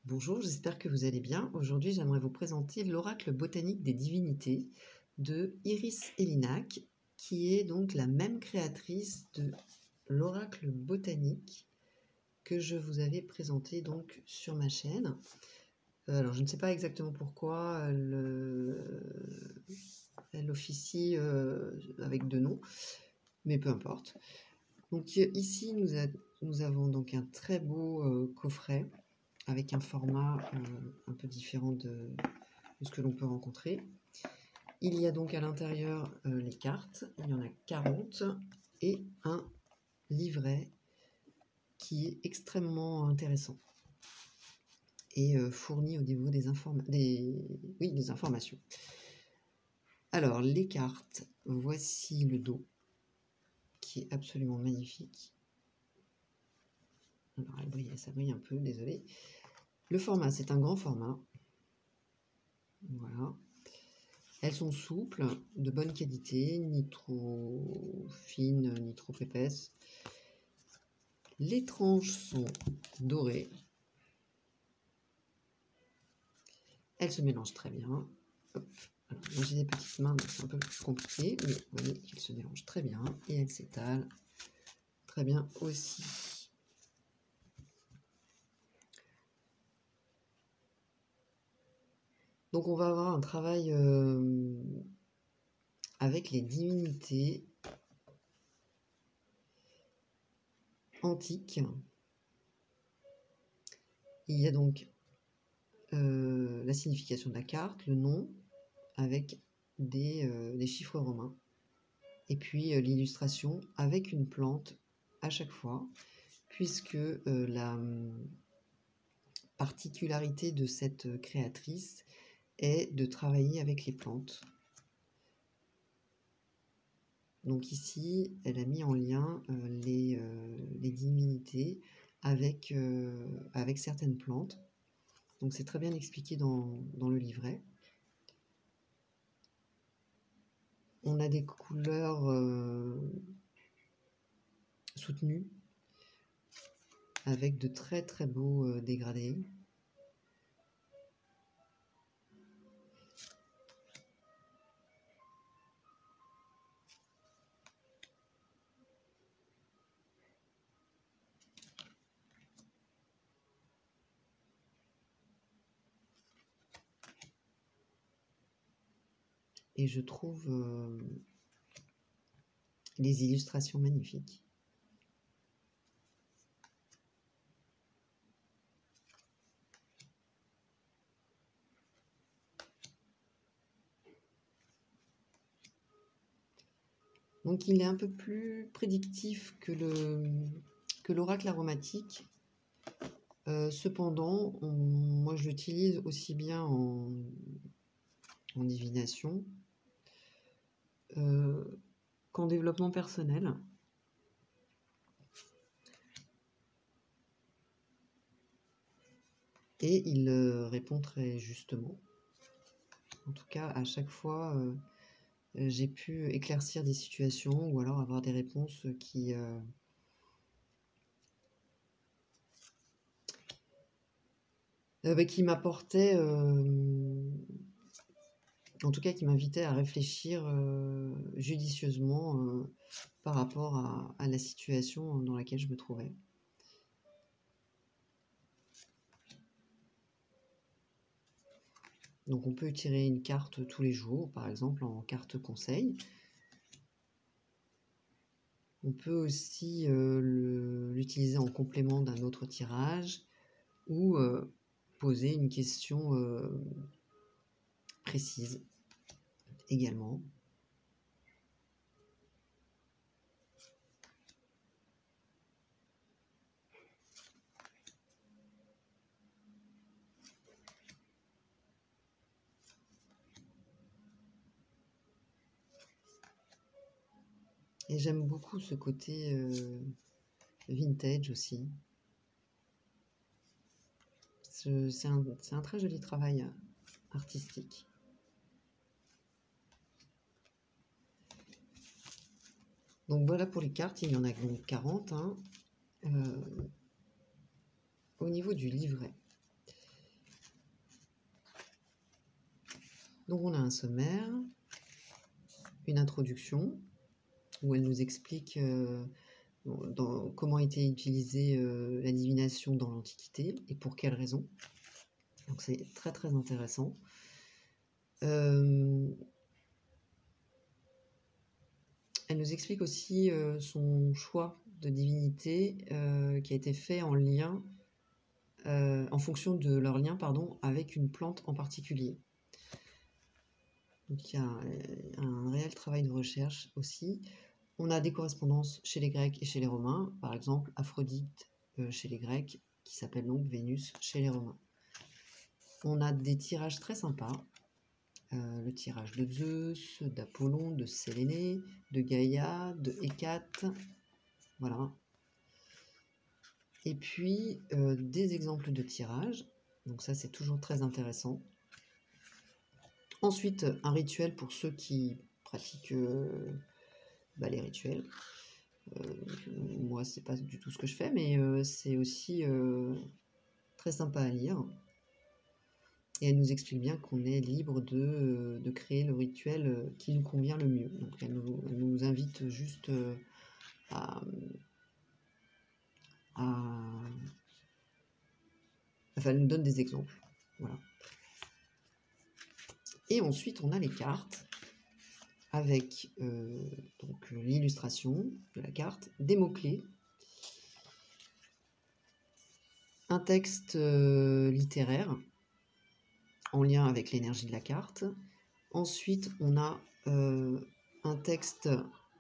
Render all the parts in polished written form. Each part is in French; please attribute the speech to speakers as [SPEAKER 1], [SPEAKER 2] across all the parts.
[SPEAKER 1] Bonjour, j'espère que vous allez bien. Aujourd'hui, j'aimerais vous présenter l'oracle botanique des divinités de Iris Elinac, qui est donc la même créatrice de l'oracle botanique que je vous avais présenté donc sur ma chaîne. Alors, je ne sais pas exactement pourquoi elle officie avec deux noms, mais peu importe. Donc ici, nous avons donc un très beau coffret avec un format un peu différent de ce que l'on peut rencontrer. Il y a donc à l'intérieur les cartes, il y en a 40, et un livret qui est extrêmement intéressant et fourni au niveau des informations. Alors, les cartes, voici le dos, qui est absolument magnifique. Alors, ça brille un peu, désolé. Le format, c'est un grand format. Voilà. Elles sont souples, de bonne qualité, ni trop fines, ni trop épaisses. Les tranches sont dorées. Elles se mélangent très bien. Hop. Alors, moi j'ai des petites mains, donc c'est un peu plus compliqué, mais vous voyez qu'elles se mélangent très bien et elles s'étalent très bien aussi. Donc on va avoir un travail avec les divinités antiques. Il y a donc la signification de la carte, le nom, avec des chiffres romains. Et puis l'illustration avec une plante à chaque fois, puisque la particularité de cette créatrice est de travailler avec les plantes. Donc ici, elle a mis en lien les divinités avec certaines plantes. Donc c'est très bien expliqué dans le livret. On a des couleurs soutenues avec de très très beaux dégradés. Et je trouve les illustrations magnifiques. Donc il est un peu plus prédictif que l'oracle aromatique. Cependant, moi je l'utilise aussi bien en divination qu'en développement personnel. Et il répond très justement. En tout cas, à chaque fois, j'ai pu éclaircir des situations ou alors avoir des réponses qui m'apportaient, en tout cas qui m'invitaient à réfléchir judicieusement par rapport à la situation dans laquelle je me trouvais. Donc on peut tirer une carte tous les jours, par exemple en carte conseil. On peut aussi l'utiliser en complément d'un autre tirage ou poser une question précise également. Et j'aime beaucoup ce côté vintage aussi. C'est un très joli travail artistique. Donc voilà pour les cartes, il y en a donc 40. Au niveau du livret, Donc on a un sommaire, une introduction, où elle nous explique comment a été utilisée la divination dans l'Antiquité et pour quelles raisons. Donc c'est très très intéressant. Elle nous explique aussi son choix de divinité qui a été fait en lien, en fonction de leur lien avec une plante en particulier. Donc il y a un réel travail de recherche aussi. On a des correspondances chez les Grecs et chez les Romains, par exemple Aphrodite chez les Grecs, qui s'appelle donc Vénus chez les Romains. On a des tirages très sympas, le tirage de Zeus, d'Apollon, de Sélénée, de Gaïa, de Hécate, voilà. Et puis des exemples de tirages, donc ça c'est toujours très intéressant. Ensuite, un rituel pour ceux qui pratiquent les rituels. Moi, c'est pas du tout ce que je fais, mais c'est aussi très sympa à lire. Et elle nous explique bien qu'on est libre de créer le rituel qui nous convient le mieux. Donc elle nous invite juste à... Enfin, elle nous donne des exemples. Voilà. Et ensuite, on a les cartes avec donc l'illustration de la carte, des mots-clés, un texte littéraire en lien avec l'énergie de la carte. Ensuite, on a un texte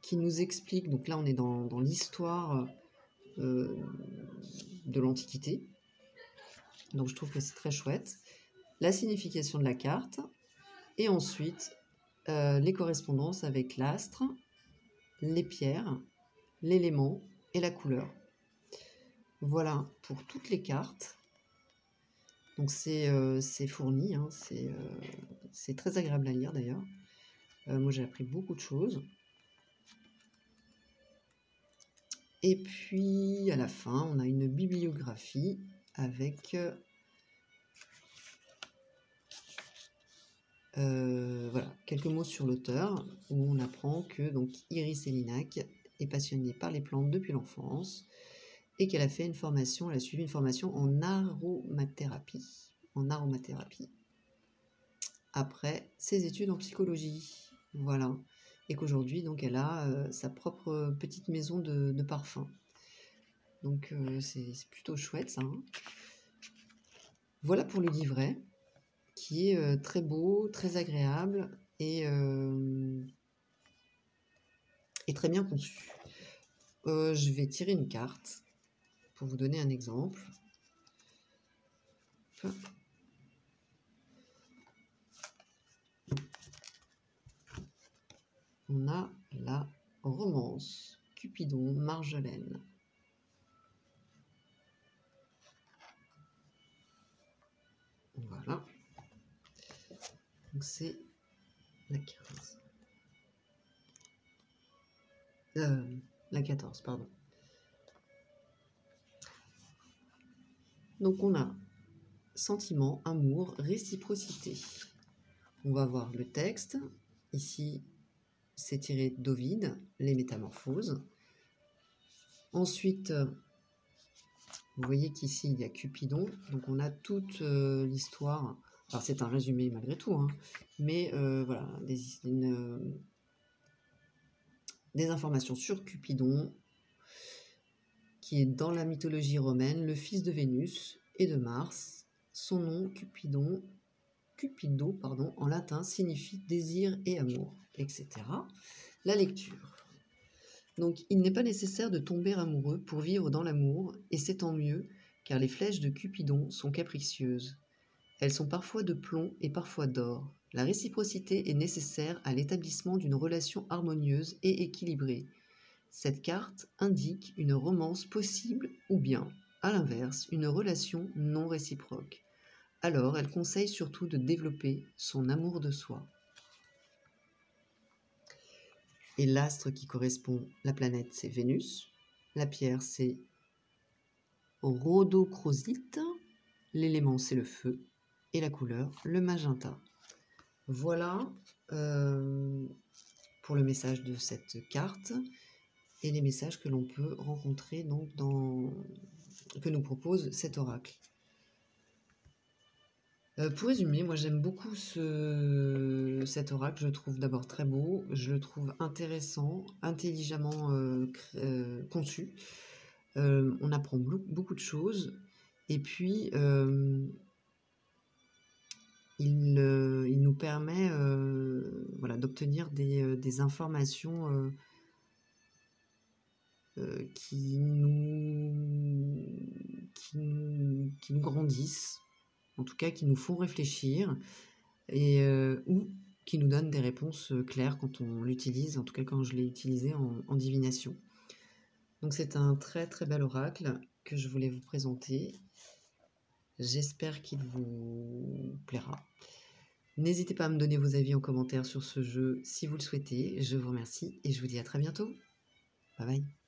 [SPEAKER 1] qui nous explique, donc là on est dans l'histoire de l'Antiquité, donc je trouve que c'est très chouette, la signification de la carte, et ensuite les correspondances avec l'astre, les pierres, l'élément et la couleur. Voilà pour toutes les cartes. Donc c'est fourni, hein, c'est très agréable à lire d'ailleurs. Moi j'ai appris beaucoup de choses. Et puis à la fin, on a une bibliographie avec voilà, quelques mots sur l'auteur, où on apprend que donc Iris Elinac est passionnée par les plantes depuis l'enfance et qu'elle a fait une formation, elle a suivi une formation en aromathérapie. Après ses études en psychologie, voilà, et qu'aujourd'hui donc elle a sa propre petite maison de parfum. Donc c'est plutôt chouette ça. Hein. Voilà pour le livret, qui est très beau, très agréable et très bien conçu. Je vais tirer une carte pour vous donner un exemple. On a la romance, Cupidon, Marjolaine. Voilà. Donc c'est la 15. La 14, pardon. Donc on a sentiment, amour, réciprocité. On va voir le texte. Ici, c'est tiré d'Ovide, les métamorphoses. Ensuite, vous voyez qu'ici, il y a Cupidon. Donc on a toute l'histoire. Alors c'est un résumé malgré tout, hein, mais voilà, des informations sur Cupidon, qui est dans la mythologie romaine le fils de Vénus et de Mars. Son nom, Cupido, en latin, signifie désir et amour, etc. La lecture. Donc, il n'est pas nécessaire de tomber amoureux pour vivre dans l'amour, et c'est tant mieux, car les flèches de Cupidon sont capricieuses. Elles sont parfois de plomb et parfois d'or. La réciprocité est nécessaire à l'établissement d'une relation harmonieuse et équilibrée. Cette carte indique une romance possible ou bien, à l'inverse, une relation non réciproque. Alors, elle conseille surtout de développer son amour de soi. Et l'astre qui correspond, la planète, c'est Vénus. La pierre, c'est rhodochrosite. L'élément, c'est le feu. Et la couleur, le magenta. Voilà pour le message de cette carte et les messages que l'on peut rencontrer donc que nous propose cet oracle. Pour résumer, moi j'aime beaucoup cet oracle, je le trouve d'abord très beau, je le trouve intéressant, intelligemment conçu. On apprend beaucoup de choses et puis il nous permet voilà, d'obtenir des informations qui nous grandissent, en tout cas qui nous font réfléchir et ou qui nous donnent des réponses claires quand on l'utilise, en tout cas quand je l'ai utilisé en divination. Donc c'est un très très bel oracle que je voulais vous présenter. J'espère qu'il vous plaira. N'hésitez pas à me donner vos avis en commentaire sur ce jeu si vous le souhaitez. Je vous remercie et je vous dis à très bientôt. Bye bye.